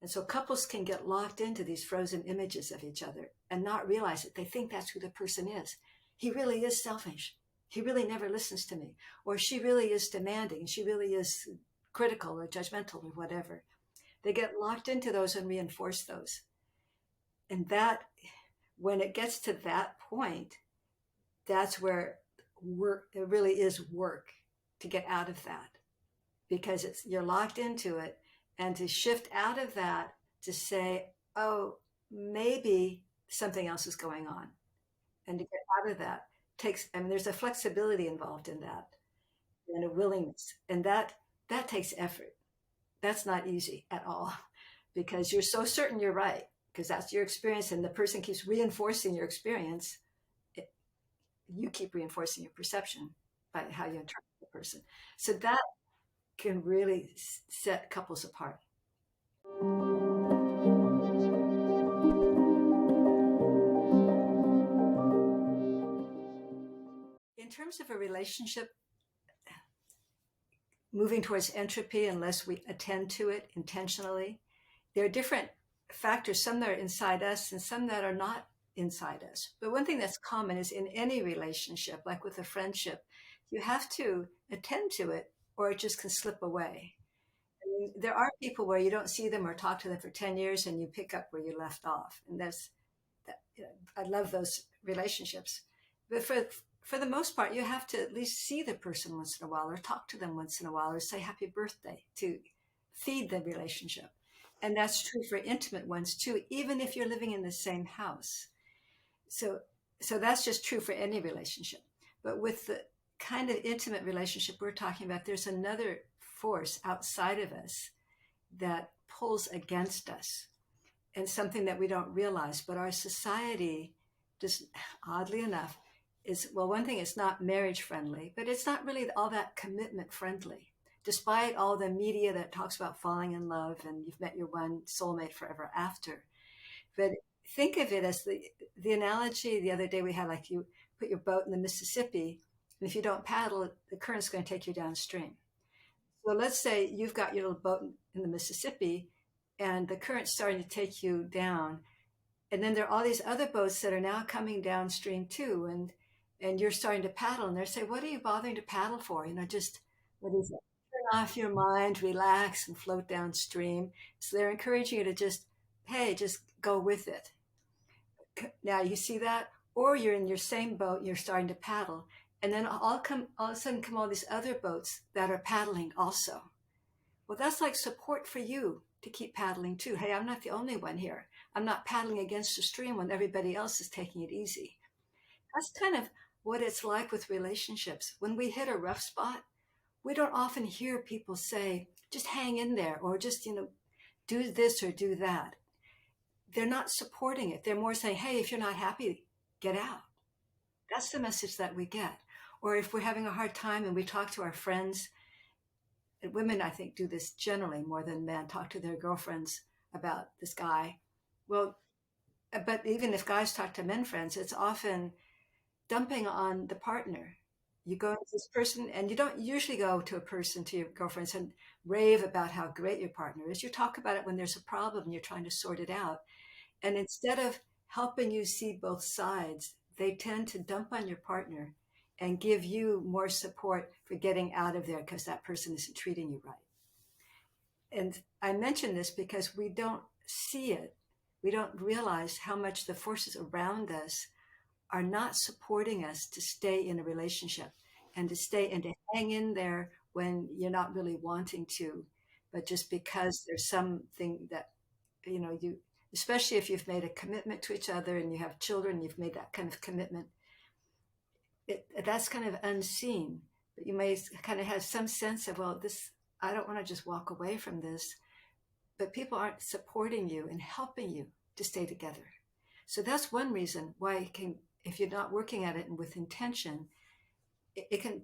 And so couples can get locked into these frozen images of each other and not realize it. They think that's who the person is. He really is selfish. He really never listens to me. Or she really is demanding. She really is critical or judgmental or whatever. They get locked into those and reinforce those. And that, when it gets to that point, that's where work, it really is work to get out of that, because you're locked into it. And to shift out of that, to say, oh, maybe something else is going on, and to get out of that takes, I mean, there's a flexibility involved in that, and a willingness, and that takes effort. That's not easy at all, because you're so certain you're right, because that's your experience, and the person keeps reinforcing your experience. You keep reinforcing your perception by how you interpret the person. So that can really set couples apart. In terms of a relationship moving towards entropy, unless we attend to it intentionally, there are different factors, some that are inside us and some that are not inside us. But one thing that's common is in any relationship, like with a friendship, you have to attend to it or it just can slip away. I mean, there are people where you don't see them or talk to them for 10 years and you pick up where you left off. And I love those relationships. But for the most part, you have to at least see the person once in a while or talk to them once in a while or say happy birthday to feed the relationship. And that's true for intimate ones too, even if you're living in the same house. So that's just true for any relationship. But with the kind of intimate relationship we're talking about, there's another force outside of us that pulls against us, and something that we don't realize. But our society, just oddly enough, is, well, one thing, it's not marriage friendly, but it's not really all that commitment friendly, despite all the media that talks about falling in love and you've met your one soulmate forever after. But think of it as the analogy the other day we had, like you put your boat in the Mississippi, and if you don't paddle, the current's going to take you downstream. So let's say you've got your little boat in the Mississippi and the current's starting to take you down. And then there are all these other boats that are now coming downstream too. And you're starting to paddle, and they're saying, what are you bothering to paddle for? Just, what is it? Turn off your mind, relax, and float downstream. So they're encouraging you to just go with it. Now you see that? Or you're in your same boat, and you're starting to paddle, and then all of a sudden come all these other boats that are paddling also. Well, that's like support for you to keep paddling too. Hey, I'm not the only one here. I'm not paddling against the stream when everybody else is taking it easy. That's kind of what it's like with relationships. When we hit a rough spot, we don't often hear people say, just hang in there, or just, do this or do that. They're not supporting it. They're more saying, hey, if you're not happy, get out. That's the message that we get. Or if we're having a hard time and we talk to our friends, and women, I think, do this generally more than men, talk to their girlfriends about this guy. Well, but even if guys talk to men friends, it's often dumping on the partner. You go to this person, and you don't usually go to your girlfriends and rave about how great your partner is. You talk about it when there's a problem and you're trying to sort it out. And instead of helping you see both sides, they tend to dump on your partner and give you more support for getting out of there because that person isn't treating you right. And I mention this because we don't see it. We don't realize how much the forces around us are not supporting us to stay in a relationship and to hang in there when you're not really wanting to, but just because there's something that, you, especially if you've made a commitment to each other and you have children, you've made that kind of commitment. That's kind of unseen, but you may kind of have some sense of, well, I don't want to just walk away from this, but people aren't supporting you and helping you to stay together. So that's one reason why if you're not working at it and with intention, it can,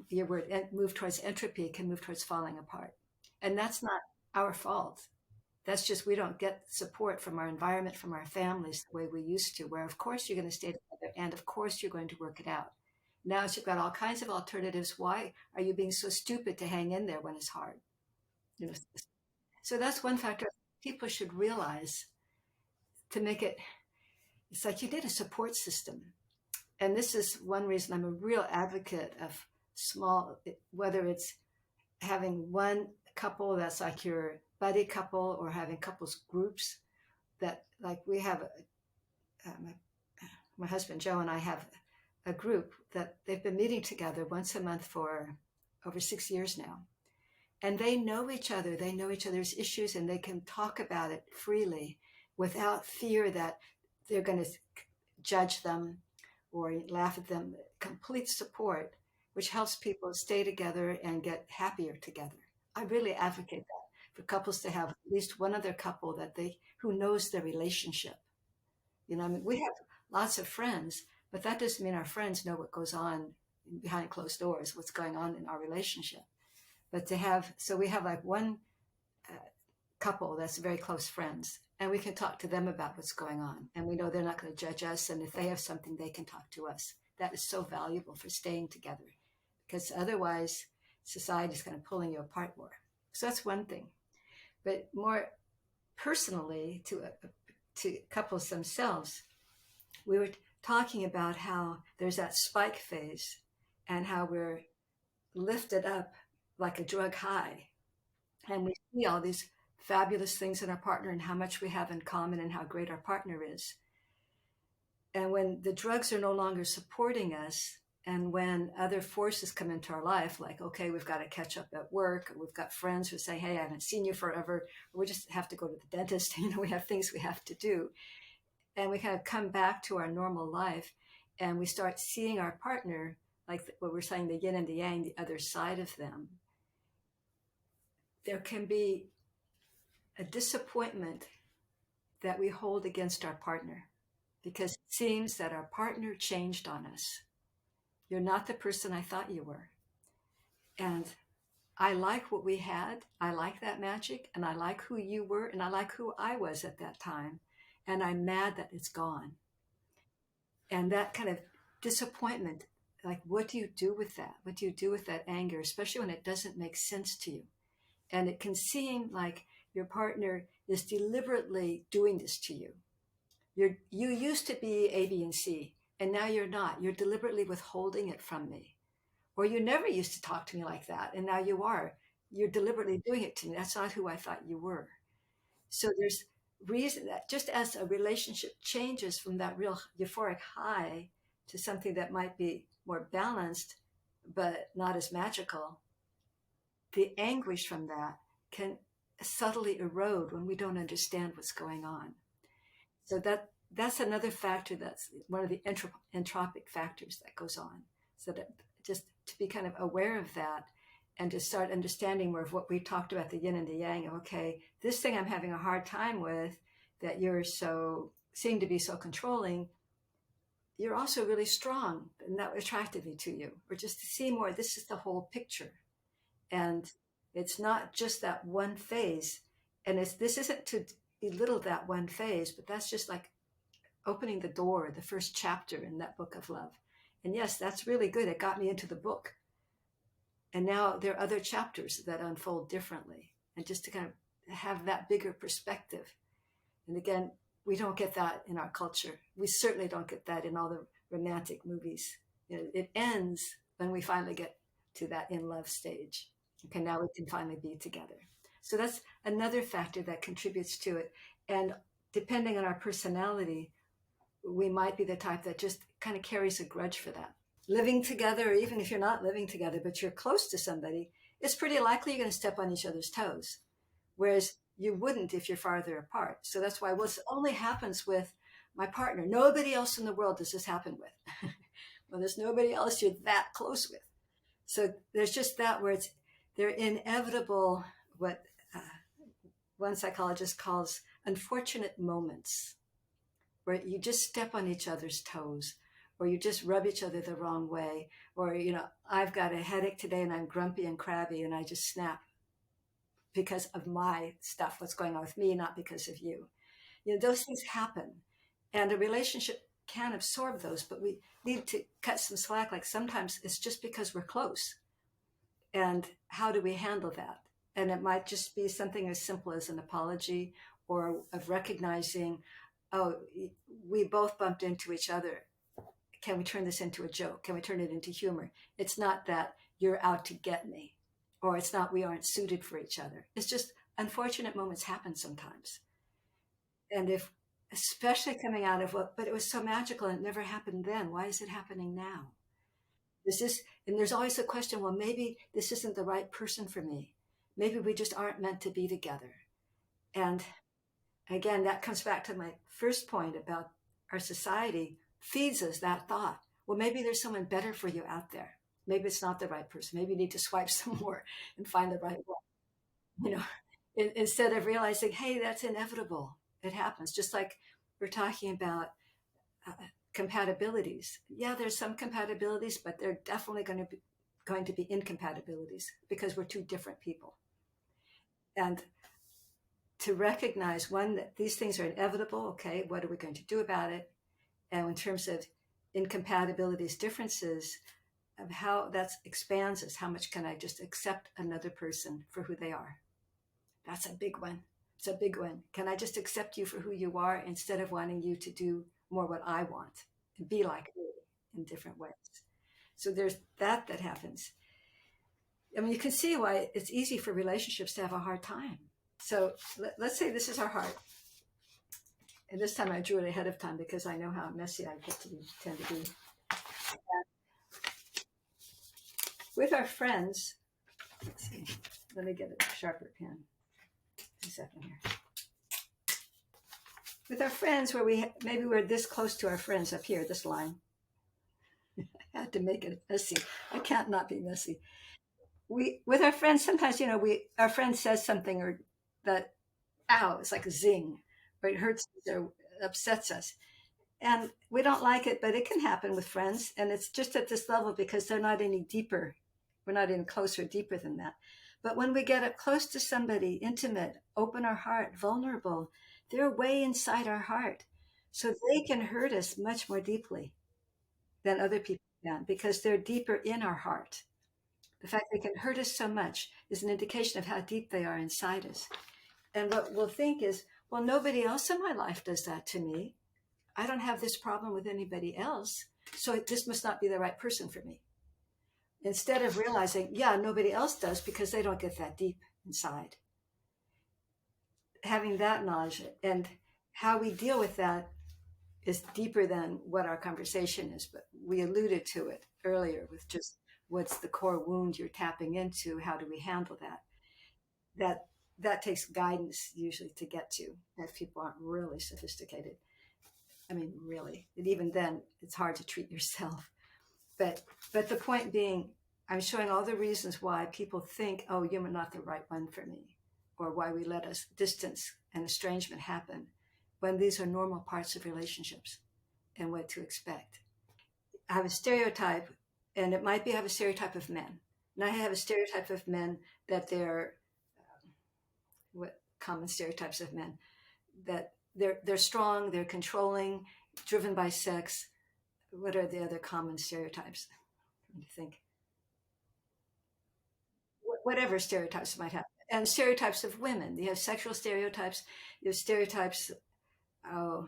your word, move towards entropy, it can move towards falling apart. And that's not our fault. That's just, we don't get support from our environment, from our families the way we used to, where of course you're going to stay together and of course you're going to work it out. Now you've got all kinds of alternatives. Why are you being so stupid to hang in there when it's hard? So that's one factor. people should realize to make it, it's like you need a support system. And this is one reason I'm a real advocate of small, whether it's having one couple that's like your buddy couple or having couples groups that, like we have, my husband Joe and I have a group that they've been meeting together once a month for over 6 years now. And they know each other, they know each other's issues, and they can talk about it freely without fear that they're going to judge them or laugh at them. Complete support, which helps people stay together and get happier together. I really advocate that for couples to have at least one other couple that who knows their relationship. You know, I mean, we have lots of friends, but that doesn't mean our friends know what goes on behind closed doors, what's going on in our relationship. But so we have like one couple that's very close friends, and we can talk to them about what's going on. And we know they're not going to judge us. And if they have something, they can talk to us. That is so valuable for staying together, because otherwise society is kind of pulling you apart more. So that's one thing. But more personally, to couples themselves, we were talking about how there's that spike phase and how we're lifted up like a drug high. And we see all these fabulous things in our partner and how much we have in common and how great our partner is. And when the drugs are no longer supporting us, and when other forces come into our life, like, okay, we've got to catch up at work, or we've got friends who say, hey, I haven't seen you forever, or we just have to go to the dentist, we have things we have to do. And we kind of come back to our normal life, and we start seeing our partner, like what we're saying, the yin and the yang, the other side of them. There can be a disappointment that we hold against our partner because it seems that our partner changed on us. You're not the person I thought you were. And I like what we had. I like that magic, and I like who you were, and I like who I was at that time. And I'm mad that it's gone. And that kind of disappointment, like, what do you do with that? What do you do with that anger, especially when it doesn't make sense to you? And it can seem like your partner is deliberately doing this to you. You used to be A, B, and C, and now you're not. You're deliberately withholding it from me. Or you never used to talk to me like that, and now you are. You're deliberately doing it to me. That's not who I thought you were. So there's reason that just as a relationship changes from that real euphoric high to something that might be more balanced, but not as magical, the anguish from that can subtly erode when we don't understand what's going on. So that's another factor, that's one of the entropic factors that goes on. So that just to be kind of aware of that and to start understanding more of what we talked about, the yin and the yang of, okay, this thing I'm having a hard time with, that you're seem to be so controlling, you're also really strong, and that attracted me to you. Or just to see more, this is the whole picture. And it's not just that one phase. And this isn't to belittle that one phase, but that's just like opening the door, the first chapter in that book of love. And yes, that's really good. It got me into the book. And now there are other chapters that unfold differently. And just to kind of have that bigger perspective. And again, we don't get that in our culture. We certainly don't get that in all the romantic movies. It ends when we finally get to that in love stage. Okay, now we can finally be together. So that's another factor that contributes to it. And depending on our personality, we might be the type that just kind of carries a grudge for that. Living together, or even if you're not living together, but you're close to somebody, it's pretty likely you're going to step on each other's toes. Whereas you wouldn't if you're farther apart. So that's why this only happens with my partner. Nobody else in the world does this happen with. Well, there's nobody else you're that close with. So there's just that where they're inevitable, what one psychologist calls unfortunate moments, where you just step on each other's toes, or you just rub each other the wrong way, or, I've got a headache today and I'm grumpy and crabby and I just snap because of my stuff, what's going on with me, not because of you. Those things happen, and a relationship can absorb those, but we need to cut some slack. Like sometimes it's just because we're close. And how do we handle that? And it might just be something as simple as an apology, or of recognizing, oh, we both bumped into each other. Can we turn this into a joke? Can we turn it into humor? It's not that you're out to get me, or it's not we aren't suited for each other. It's just unfortunate moments happen sometimes. And if, especially coming out of what, but it was so magical and it never happened then. Why is it happening now? This is, and there's always a question, well, maybe this isn't the right person for me. Maybe we just aren't meant to be together. And again, that comes back to my first point about our society feeds us that thought. Well, maybe there's someone better for you out there. Maybe it's not the right person. Maybe you need to swipe some more and find the right one. You know, instead of realizing, hey, that's inevitable. It happens. Just like we're talking about uh, compatibilities. Yeah, there's some compatibilities, but they're definitely going to be incompatibilities because we're two different people. And to recognize one that these things are inevitable. Okay, what are we going to do about it? And in terms of incompatibilities, differences, of how that expands us. How much can I just accept another person for who they are? That's a big one. It's a big one. Can I just accept you for who you are instead of wanting you to do more what I want and be like me in different ways? So there's that happens. I mean, you can see why it's easy for relationships to have a hard time. So let's say this is our heart. And this time I drew it ahead of time because I know how messy I tend to be. With our friends, let's see, let me get a sharper pen. A second here. With our friends, where maybe we're this close to our friends up here, this line. I had to make it messy. I can't not be messy. With our friends, sometimes our friend says something or that, ow, it's like a zing, or it hurts or upsets us, and we don't like it, but it can happen with friends, and it's just at this level because they're not any deeper. We're not any closer, deeper than that. But when we get up close to somebody, intimate, open our heart, vulnerable, they're way inside our heart. So they can hurt us much more deeply than other people can because they're deeper in our heart. The fact they can hurt us so much is an indication of how deep they are inside us. And what we'll think is, well, nobody else in my life does that to me. I don't have this problem with anybody else. So this must not be the right person for me. Instead of realizing, yeah, nobody else does because they don't get that deep inside. Having that knowledge and how we deal with that is deeper than what our conversation is, but we alluded to it earlier with just what's the core wound you're tapping into, how do we handle that? That takes guidance usually to get to if people aren't really sophisticated. I mean, really, and even then it's hard to treat yourself. But the point being, I'm showing all the reasons why people think, oh, you're not the right one for me, or why we let us distance and estrangement happen when these are normal parts of relationships and what to expect. I have a stereotype, and it might be I have a stereotype of men. And I have a stereotype of men that they're, what common stereotypes of men, that they're strong, they're controlling, driven by sex. What are the other common stereotypes? What do you think? Whatever stereotypes might have. And stereotypes of women. You have sexual stereotypes. You have stereotypes. Oh,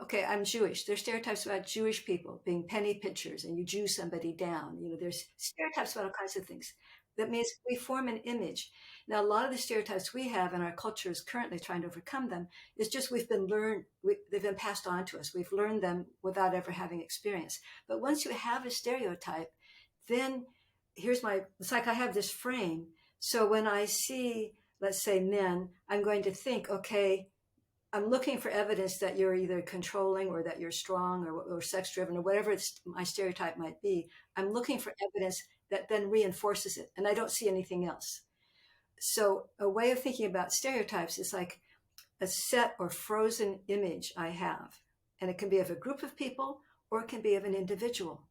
okay, I'm Jewish. There's stereotypes about Jewish people being penny pinchers and you Jew somebody down. There's stereotypes about all kinds of things. That means we form an image. Now, a lot of the stereotypes we have in our culture is currently trying to overcome them. It's just they've been passed on to us. We've learned them without ever having experience. But once you have a stereotype, then it's like I have this frame. So when I see, let's say, men, I'm going to think, okay, I'm looking for evidence that you're either controlling or that you're strong or sex driven or whatever my stereotype might be. I'm looking for evidence that then reinforces it. And I don't see anything else. So a way of thinking about stereotypes is like a set or frozen image I have. And it can be of a group of people or it can be of an individual.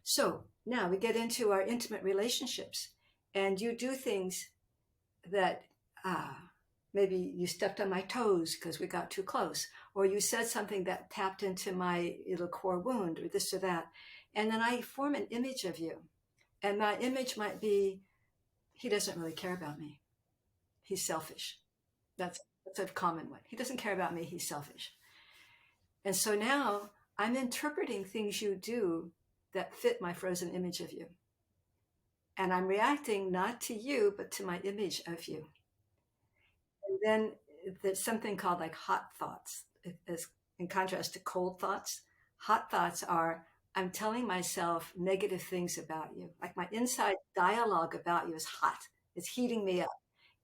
So now we get into our intimate relationships and you do things that, maybe you stepped on my toes because we got too close, or you said something that tapped into my little core wound or this or that. And then I form an image of you. And my image might be, he doesn't really care about me. He's selfish. That's That's a common one. He doesn't care about me. He's selfish. And so now I'm interpreting things you do that fit my frozen image of you. And I'm reacting not to you, but to my image of you. And then there's something called like hot thoughts, as in contrast to cold thoughts. Hot thoughts are I'm telling myself negative things about you. Like my inside dialogue about you is hot. It's heating me up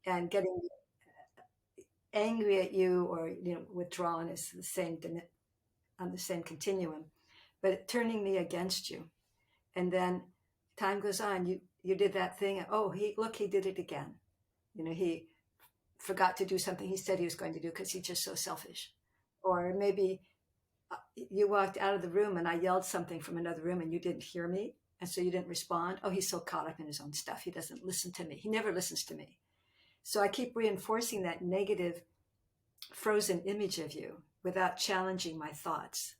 and getting angry at you, or withdrawn is the same on the same continuum, but turning me against you. And then time goes on. You did that thing. Oh, he did it again. He forgot to do something he said he was going to do because he's just so selfish. Or maybe you walked out of the room and I yelled something from another room and you didn't hear me. And so you didn't respond. Oh, he's so caught up in his own stuff. He doesn't listen to me. He never listens to me. So I keep reinforcing that negative frozen image of you without challenging my thoughts.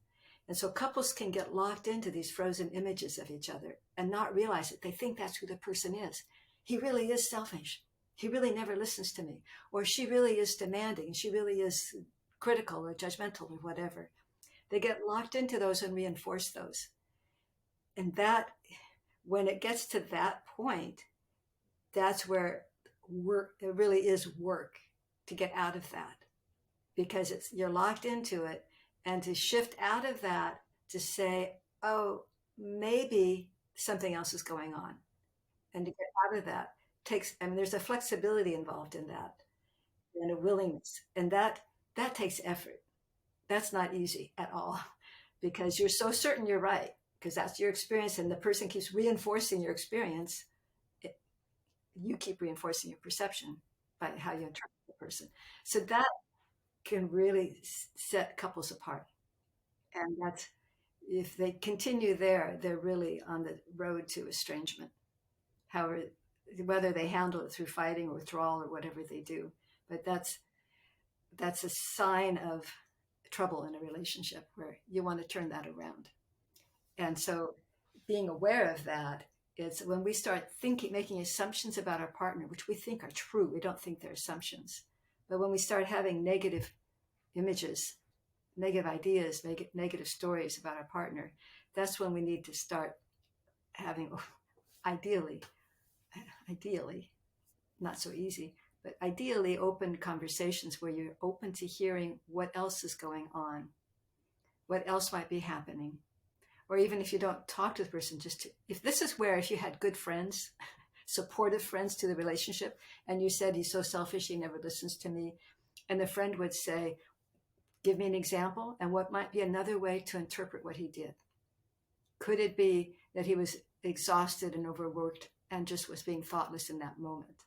And so couples can get locked into these frozen images of each other and not realize it. They think that's who the person is. He really is selfish. He really never listens to me. Or she really is demanding. She really is critical or judgmental or whatever. They get locked into those and reinforce those. And that, when it gets to that point, that's where it really is work to get out of that, because you're locked into it. And to shift out of that, to say, oh, maybe something else is going on, and to get out of that there's a flexibility involved in that, and a willingness, and that takes effort. That's not easy at all, because you're so certain you're right, because that's your experience, and the person keeps reinforcing your experience. You keep reinforcing your perception by how you interpret the person. So that can really set couples apart. And that's, if they continue there, they're really on the road to estrangement. However, whether they handle it through fighting or withdrawal or whatever they do, but that's a sign of trouble in a relationship, where you want to turn that around. And so being aware of that is when we start making assumptions about our partner, which we think are true. We don't think they're assumptions. But when we start having negative images, negative ideas, negative stories about our partner, that's when we need to start having, ideally, not so easy, but ideally open conversations where you're open to hearing what else is going on, what else might be happening. Or even if you don't talk to the person, if you had good friends, supportive friends to the relationship, and you said, he's so selfish, he never listens to me, and the friend would say, give me an example, and what might be another way to interpret what he did. Could it be that he was exhausted and overworked and just was being thoughtless in that moment?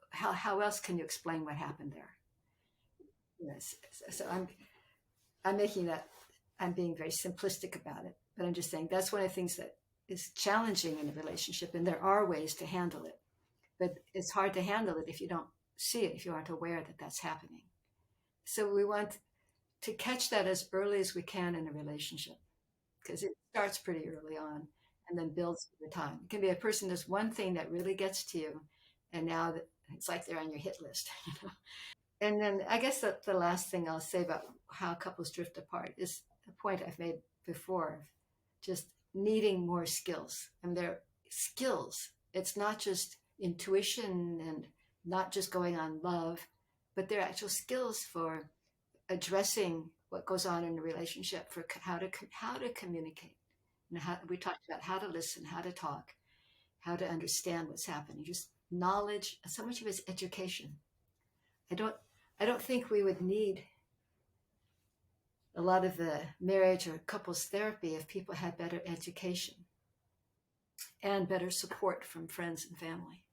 How else can you explain what happened there? Yes. So I'm being very simplistic about it, but I'm just saying that's one of the things that is challenging in a relationship, and there are ways to handle it, but it's hard to handle it if you don't see it, if you aren't aware that that's happening. So we want to catch that as early as we can in a relationship, because it starts pretty early on and then builds over time. It can be a person does one thing that really gets to you, and now it's like they're on your hit list. And then I guess the last thing I'll say about how couples drift apart is a point I've made before, of just needing more skills. And they're skills. It's not just intuition and not just going on love, but they're actual skills for addressing what goes on in a relationship, for how to communicate. And we talked about how to listen, how to talk, how to understand what's happening. Just knowledge. So much of it's education. I don't think we would need a lot of the marriage or couples therapy if people had better education and better support from friends and family.